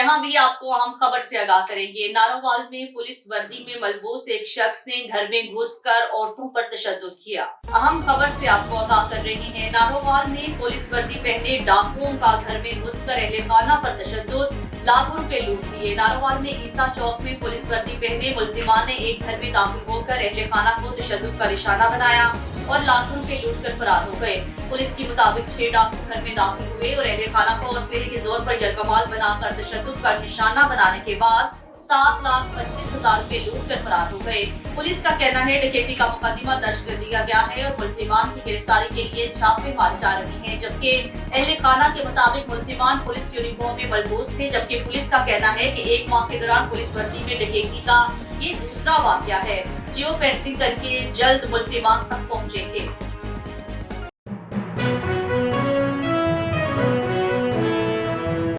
यहाँ भी आपको अहम खबर से आगाह करेंगे। नारोवाल में पुलिस वर्दी में मलबूस एक शख्स ने घर में घुसकर औरतों पर तशद्दुद किया। अहम खबर से आपको आगाह कर रहे हैं। नारोवाल में पुलिस वर्दी पहने डाकुओं का घर में घुसकर अहले खाना पर तशद्दुद, लाखों रुपए लूट लिए। नारोवाल में ईसा चौक में पुलिस वर्दी पहने मुलजिमान ने एक घर में दाखिल होकर अहले खाना को तशद्दुद का निशाना बनाया और लाखों रुपए लूट कर फरार हो गए। पुलिस के मुताबिक 6 डाकू घर में दाखिल हुए और अहले खाना को असलहे के जोर पर यरकमाल बनाकर तशद्दुद का निशाना बनाने के बाद 7,25,000 रुपए लूट कर फरार हो गए। पुलिस का कहना है डकैती का मुकदमा दर्ज कर दिया गया है और मुलजिमान की गिरफ्तारी के लिए छापे मारे जा रहे हैं। जबकि अहले खाना के मुताबिक मुलजिमान पुलिस यूनिफॉर्म में मलबूस थे। जबकि पुलिस का कहना है कि 1 माह के दौरान पुलिस वर्दी में डकैती का ये दूसरा वाकया है। जियो फेंसिंग करके जल्द मुलजिमान तक पहुंचेंगे।